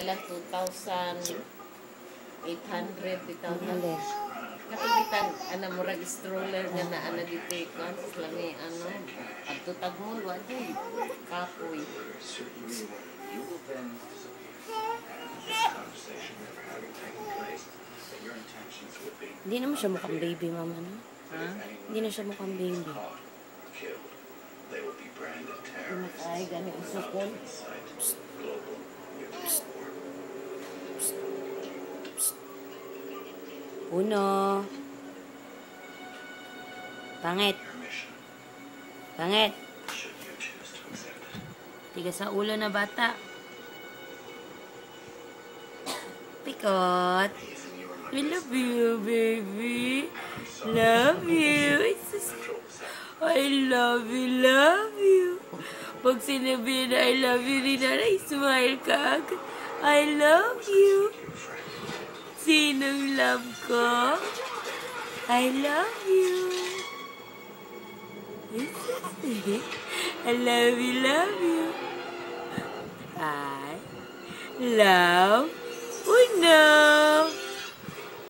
lang 2,800 bitaw na. Alin? Katubitan, murag stroller nga na dito ikon. Lami, pagtutag mo, wadi. Kapoy. Hindi naman siya mukhang baby, mama, no? Ha? Hindi na siya mukhang baby. Ay, gani usokon. Uno. Pangit. Pangit. Tigas sa ulo na bata. Pikot. I love you, baby. Love you. I love you, love you. Pag sinabi na I love you, rin smile ka agad. I love you. Sinong love ko? I love you. I love you, love you. I love Uno.